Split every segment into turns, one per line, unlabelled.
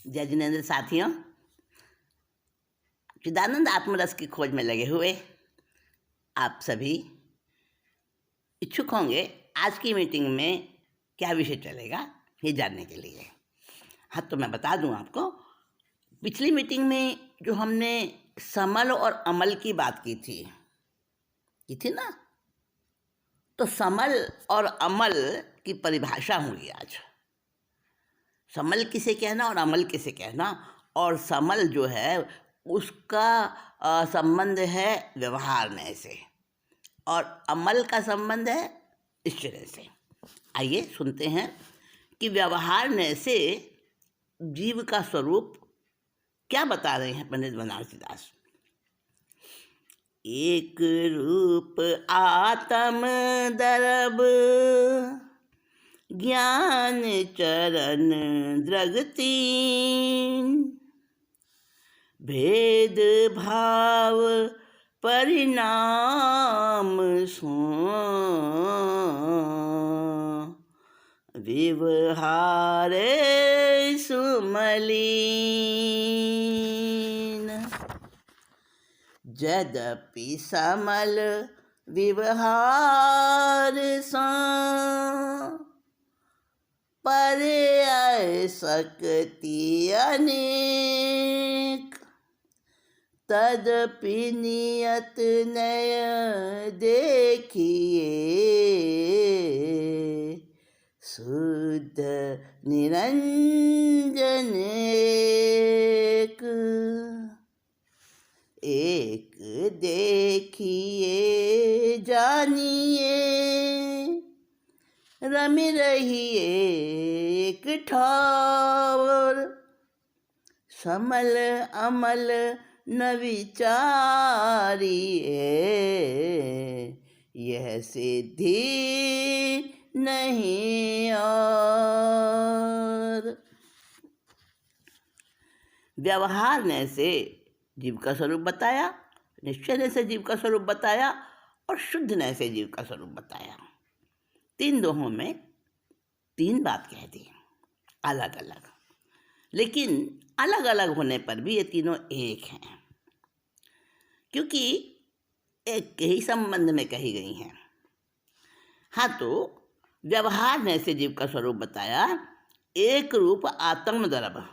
जय जिनेन्द्र साथियों, चिदानंद आत्मरस की खोज में लगे हुए आप सभी इच्छुक होंगे आज की मीटिंग में क्या विषय चलेगा ये जानने के लिए। हाँ, तो मैं बता दूं आपको, पिछली मीटिंग में जो हमने समल और अमल की बात की थी ना, तो समल और अमल की परिभाषा होगी आज। समल किसे कहना और अमल किसे कहना, और समल जो है उसका संबंध है व्यवहार न्याय से और अमल का संबंध है ईश्वर से। आइए सुनते हैं कि व्यवहार न्याय से जीव का स्वरूप क्या बता रहे हैं पंडित बनारसी दास। एक रूप आत्म दरब ज्ञान चरण द्रगती, भेद भाव परिणाम सो व्यवहार सुमलीन। यद्यपि समल व्यवहार सा पर्याय शक्ति अनेक, तदपि नियत नय देखिए शुद्ध निरंजन एक देखिए जानिए रमि रहिए एक ठावर, समल अमल न विचारिए यह सिद्धि नहीं और। व्यवहार ने से जीव का स्वरूप बताया, निश्चय ने से जीव का स्वरूप बताया और शुद्ध ने से जीव का स्वरूप बताया। तीन दोहों में तीन बात कह दी अलग अलग, लेकिन अलग अलग होने पर भी ये तीनों एक हैं, क्योंकि एक ही संबंध में कही गई हैं। हाँ, तो व्यवहार ने से जीव का स्वरूप बताया, एक रूप आत्म दरब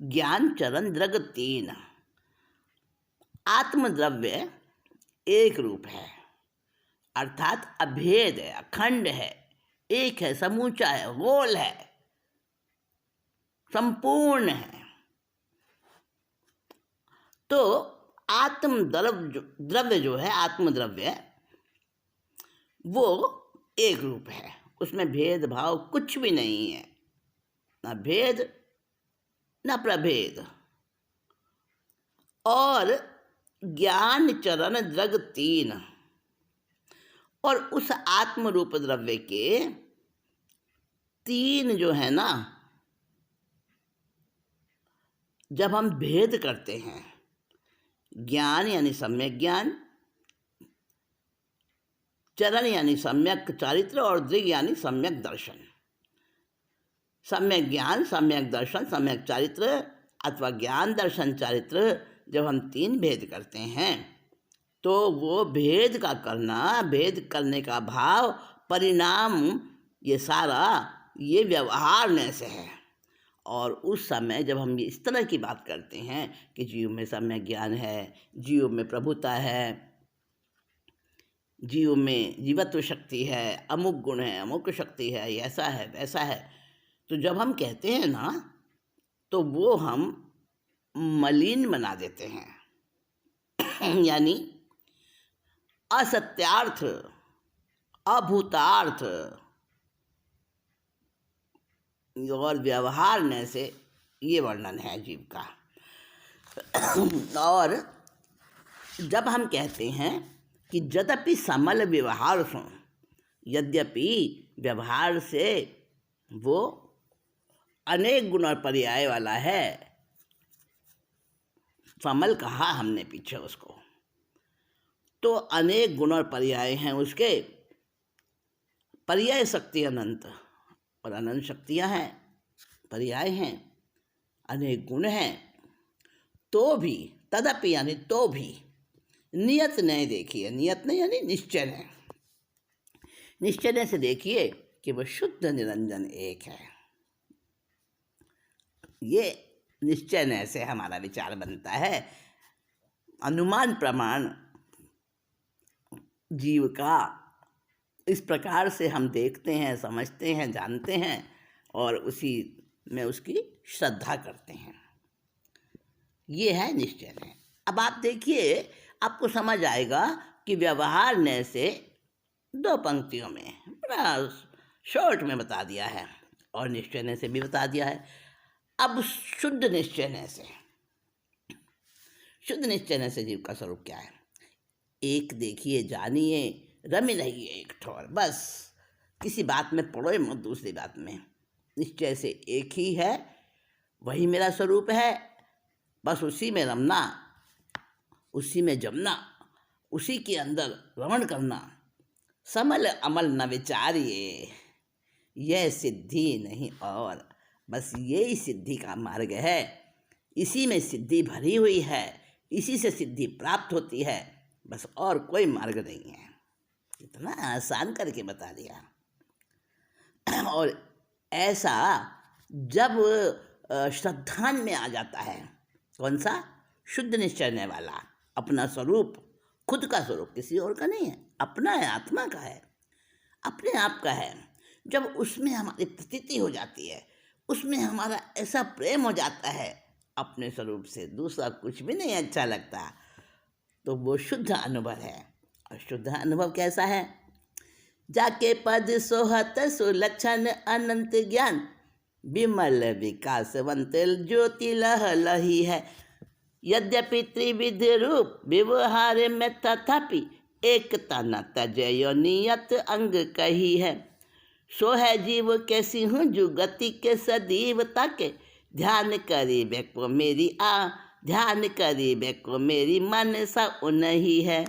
ज्ञान चरण द्रग तीन। आत्मद्रव्य एक रूप है, अर्थात अभेद है, अखंड है, एक है, समूचा है, होल है, संपूर्ण है। तो द्रव्य जो है, आत्मद्रव्य, वो एक रूप है, उसमें भेदभाव कुछ भी नहीं है, न भेद न प्रभेद। और ज्ञान चरण द्रग तीन, और उस आत्म रूप द्रव्य के तीन जो है ना, जब हम भेद करते हैं, ज्ञान यानी सम्यक ज्ञान, चरण यानी सम्यक चारित्र, और दृग यानी सम्यक दर्शन। सम्यक ज्ञान, सम्यक दर्शन, सम्यक चारित्र अथवा ज्ञान दर्शन चारित्र, जब हम तीन भेद करते हैं तो वो भेद का करना, भेद करने का भाव, परिणाम, ये सारा ये व्यवहार में से है। और उस समय जब हम इस तरह की बात करते हैं कि जीव में सम्यक ज्ञान है, जीव में प्रभुता है, जीव में जीवत्व शक्ति है, अमुक गुण है, अमुक शक्ति है, ऐसा है वैसा है, तो जब हम कहते हैं ना, तो वो हम मलिन बना देते हैं यानी असत्यार्थ, अभूतार्थ और व्यवहार में से ये वर्णन है जीव का। और जब हम कहते हैं कि यद्यपि समल व्यवहार सो, यद्यपि व्यवहार से वो अनेक गुण और पर्याय वाला है, समल कहा हमने पीछे उसको, तो अनेक गुण और पर्याय हैं उसके, पर्याय शक्ति अनंत और अनंत शक्तियाँ हैं, पर्याय हैं, अनेक गुण हैं, तो भी, तदपि यानी तो भी, नियत नहीं देखिए, नियत नहीं यानी निश्चय नहीं, निश्चय से देखिए कि वह शुद्ध निरंजन एक है। ये निश्चय से हमारा विचार बनता है। अनुमान प्रमाण जीव का इस प्रकार से हम देखते हैं, समझते हैं, जानते हैं और उसी में उसकी श्रद्धा करते हैं। ये है निश्चय है। अब आप देखिए, आपको समझ आएगा कि व्यवहार ने से 2 पंक्तियों में बड़ा शॉर्ट में बता दिया है और निश्चय से भी बता दिया है। अब शुद्ध निश्चय से, शुद्ध निश्चय से जीव का स्वरूप क्या है? एक देखिए, जानिए, रमी रहिए एक ठोर, बस किसी बात में पड़ोए मत दूसरी बात में। निश्चय से एक ही है, वही मेरा स्वरूप है, बस उसी में रमना, उसी में जमना, उसी के अंदर रमण करना। समल अमल न विचारिए, यह सिद्धि नहीं और, बस यही सिद्धि का मार्ग है। इसी में सिद्धि भरी हुई है, इसी से सिद्धि प्राप्त होती है, बस और कोई मार्ग नहीं है। इतना आसान करके बता दिया। और ऐसा जब श्रद्धान में आ जाता है, कौन सा? शुद्ध निश्चय वाला, अपना स्वरूप, खुद का स्वरूप, किसी और का नहीं है, अपना है, आत्मा का है, अपने आप का है। जब उसमें हमारी प्रतीति हो जाती है, उसमें हमारा ऐसा प्रेम हो जाता है अपने स्वरूप से, दूसरा कुछ भी नहीं अच्छा लगता, तो वो शुद्ध अनुभव है। और शुद्ध अनुभव कैसा है? जाके पद सोहत सुलक्षण अनंत ज्ञान, विमल विकासवंत ज्योति लह लही है। यद्यपि त्रिविध रूप व्यवहार में तथापि एकता न तजयो नियत अंग कही है। सो है जीव कैसी हूँ जो गति के सदैव ताके, ध्यान करी बेको मेरी ध्यान करी बेको मेरी मन सा उन्हीं है।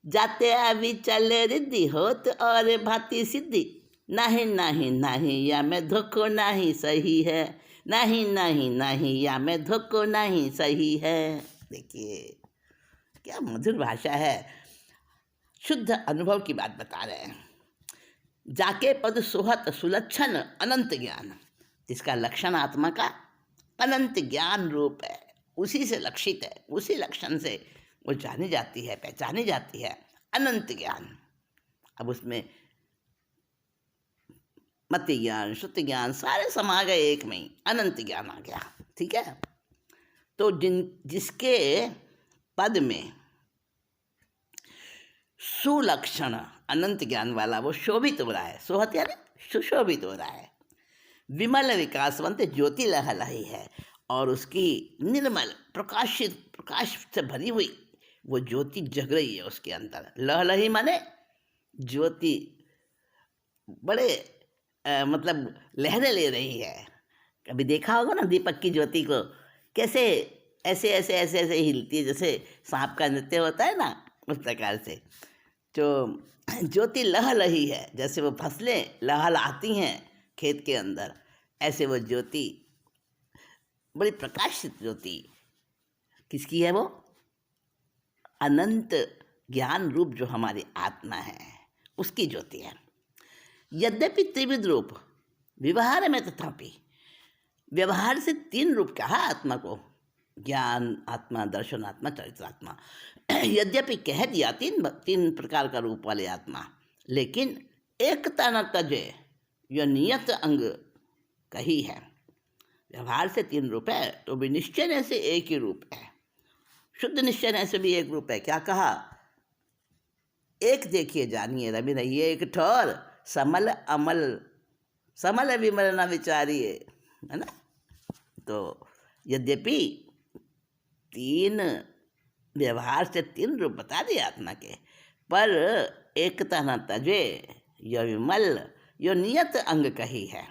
जाते अभी चले रिद्धि होत और भांति सिद्धि, नहीं नहीं नहीं या मैं धोखो नहीं सही है, नहीं नहीं नहीं या मैं धोखो नहीं सही है। देखिए क्या मधुर भाषा है, शुद्ध अनुभव की बात बता रहे हैं। जाके पद सोहत सुलक्षण अनंत ज्ञान, इसका लक्षण आत्मा का अनंत ज्ञान रूप है, उसी से लक्षित है, उसी लक्षण से वो जानी जाती है, पहचानी जाती है, अनंत ज्ञान। अब उसमें मति ज्ञान, श्रुति ज्ञान सारे समा गए एक में ही, अनंत ज्ञान आ गया। ठीक है, तो जिसके पद में सुलक्षण अनंत ज्ञान वाला वो शोभित हो रहा है, सोहत यानी सुशोभित हो रहा है, विमल विकासवंत ज्योति लह लही है, और उसकी निर्मल प्रकाशित, प्रकाश से भरी हुई वो ज्योति जग रही है उसके अंदर। लह लही माने ज्योति बड़े मतलब लहरें ले रही है। कभी देखा होगा ना दीपक की ज्योति को, कैसे ऐसे ऐसे ऐसे ऐसे हिलती है, जैसे सांप का नृत्य होता है ना, उस प्रकार से जो ज्योति लह लही है, जैसे वो फसलें लहलहाती हैं खेत के अंदर, ऐसे वो ज्योति, बड़ी प्रकाशित ज्योति किसकी है? वो अनंत ज्ञान रूप जो हमारी आत्मा है, उसकी ज्योति है। यद्यपि त्रिविध रूप व्यवहार में तथापि, व्यवहार से 3 रूप कहा आत्मा को, ज्ञान आत्मा, दर्शन आत्मा, चरित्रात्मा। यद्यपि कह दिया 3 प्रकार का रूप वाले आत्मा, लेकिन एकता न तजे, यह नियत अंग कही है। व्यवहार से 3 रूप है, तो भी निश्चय से एक ही रूप है। शुद्ध निश्चय से भी एक रूप है। क्या कहा? एक देखिए, जानिए, रवि रहिए एक ठोर, समल अमल, समल विमल न विचारिए, है ना। तो यद्यपि 3 व्यवहार से 3 रूप बता दिए आत्मा के, पर एकता न तजे, यह विमल, यह नियत अंग कही है।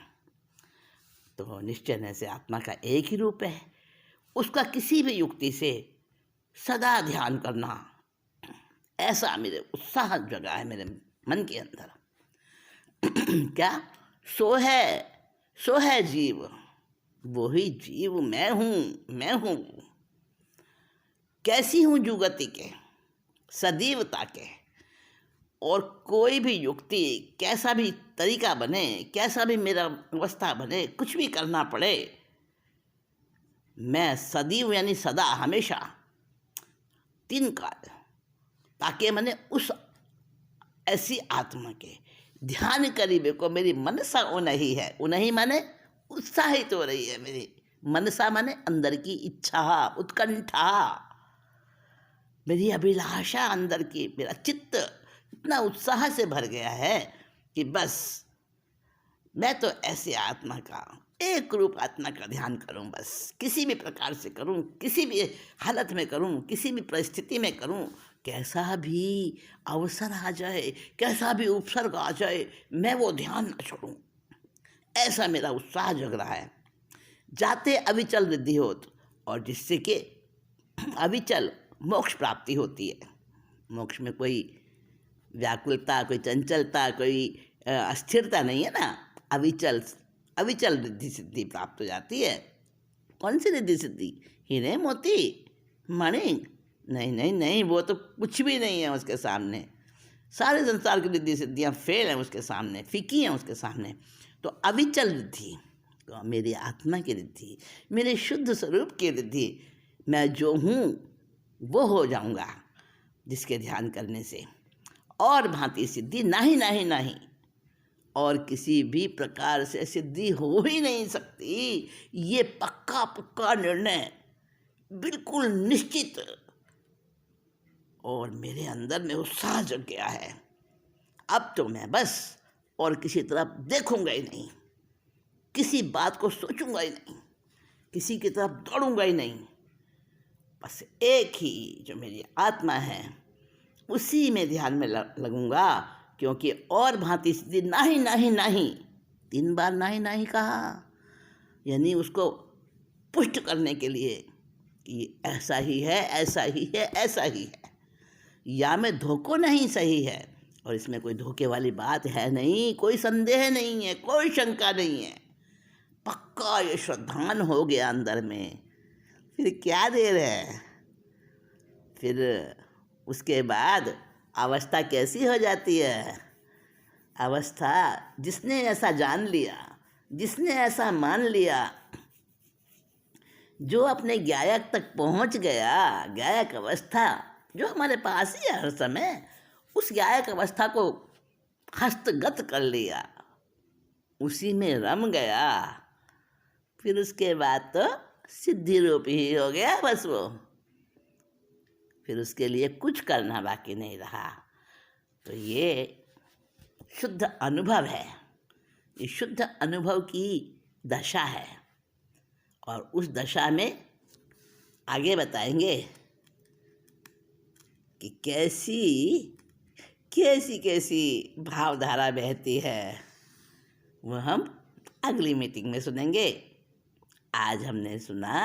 तो निश्चय से आत्मा का एक ही रूप है, उसका किसी भी युक्ति से सदा ध्यान करना, ऐसा मेरे उत्साह जगा है मेरे मन के अंदर। क्या? सो है जीव वही जीव मैं हूँ। कैसी हूँ जुगति के, सदैवता के, और कोई भी युक्ति, कैसा भी तरीका बने, कैसा भी मेरा अवस्था बने, कुछ भी करना पड़े, मैं सदैव यानी सदा, हमेशा, तीन काल, ताकि मैंने उस ऐसी आत्मा के ध्यान करीबे को मेरी मनसा उन्हीं है। उन्हीं माने उत्साहित हो रही है मेरी मनसा, माने अंदर की इच्छा, उत्कंठा, मेरी अभिलाषा, अंदर की मेरा चित्त इतना उत्साह से भर गया है कि बस मैं तो ऐसे आत्मा का, एक रूप आत्मा का ध्यान करूं, बस किसी भी प्रकार से करूं, किसी भी हालत में करूं, किसी भी परिस्थिति में करूं, कैसा भी अवसर आ जाए, कैसा भी उपसर्ग आ जाए, मैं वो ध्यान न छोड़ूं। ऐसा मेरा उत्साह जग रहा है। जाते अविचल रिद्धि होत, और जिससे कि अविचल मोक्ष प्राप्ति होती है। मोक्ष में कोई व्याकुलता, कोई चंचलता, कोई अस्थिरता नहीं है ना। अविचल रिद्धि सिद्धि प्राप्त हो जाती है। कौन सी रिद्धि सिद्धि? हीरे मोती मणि? नहीं नहीं नहीं, वो तो कुछ भी नहीं है उसके सामने। सारे संसार की रिद्धि सिद्धियाँ फेल हैं उसके सामने, फीकी हैं उसके सामने। तो अविचल रिद्धि, तो मेरी आत्मा की रिद्धि, मेरे शुद्ध स्वरूप की रिद्धि, मैं जो हूँ वो हो जाऊँगा जिसके ध्यान करने से। और भांति सिद्धि नहीं नहीं नहीं, और किसी भी प्रकार से सिद्धि हो ही नहीं सकती। ये पक्का पक्का निर्णय, बिल्कुल निश्चित, और मेरे अंदर में उत्साह जग गया है। अब तो मैं बस और किसी तरफ देखूंगा ही नहीं, किसी बात को सोचूंगा ही नहीं, किसी की तरफ दौड़ूंगा ही नहीं। बस एक ही जो मेरी आत्मा है उसी में ध्यान में लगूंगा, क्योंकि और भांति स्थिति नहीं नहीं नहीं, 3 बार नहीं नहीं कहा, यानी उसको पुष्ट करने के लिए कि ऐसा ही है, ऐसा ही है, ऐसा ही है। या मैं धोखो नहीं सही है, और इसमें कोई धोखे वाली बात है नहीं, कोई संदेह नहीं है, कोई शंका नहीं है। पक्का ये श्रद्धान हो गया अंदर में। फिर क्या देर है? फिर उसके बाद अवस्था कैसी हो जाती है? अवस्था, जिसने ऐसा जान लिया, जिसने ऐसा मान लिया, जो अपने गायक तक पहुंच गया, गायक अवस्था जो हमारे पास ही है हर समय, उस गायक अवस्था को हस्तगत कर लिया, उसी में रम गया, फिर उसके बाद तो सिद्धि रूप ही हो गया बस वो। फिर उसके लिए कुछ करना बाकी नहीं रहा। तो ये शुद्ध अनुभव है, ये शुद्ध अनुभव की दशा है। और उस दशा में आगे बताएंगे कि कैसी कैसी कैसी भावधारा बहती है, वो हम अगली मीटिंग में सुनेंगे। आज हमने सुना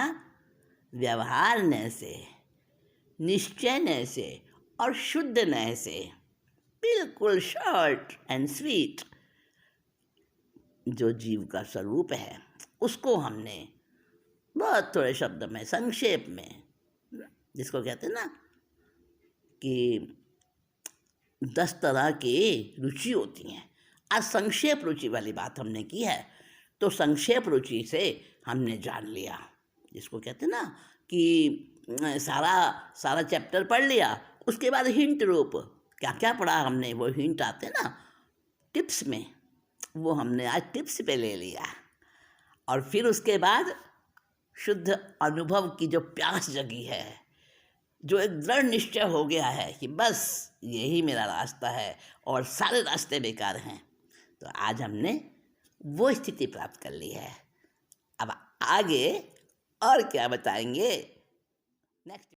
व्यवहार नय से, निश्चय नय से और शुद्ध नय से, बिल्कुल शॉर्ट एंड स्वीट जो जीव का स्वरूप है, उसको हमने बहुत थोड़े शब्द में, संक्षेप में, जिसको कहते हैं ना कि 10 तरह की रुचि होती हैं, आज संक्षेप रुचि वाली बात हमने की है। तो संक्षेप रुचि से हमने जान लिया, जिसको कहते हैं ना कि सारा चैप्टर पढ़ लिया, उसके बाद हिंट रूप क्या क्या पढ़ा हमने, वो हिंट आते ना टिप्स में, वो हमने आज टिप्स पे ले लिया। और फिर उसके बाद शुद्ध अनुभव की जो प्यास जगी है, जो एक दृढ़ निश्चय हो गया है कि बस यही मेरा रास्ता है और सारे रास्ते बेकार हैं, तो आज हमने वो स्थिति प्राप्त कर ली है। अब आगे और क्या बताएंगे नेक्स्ट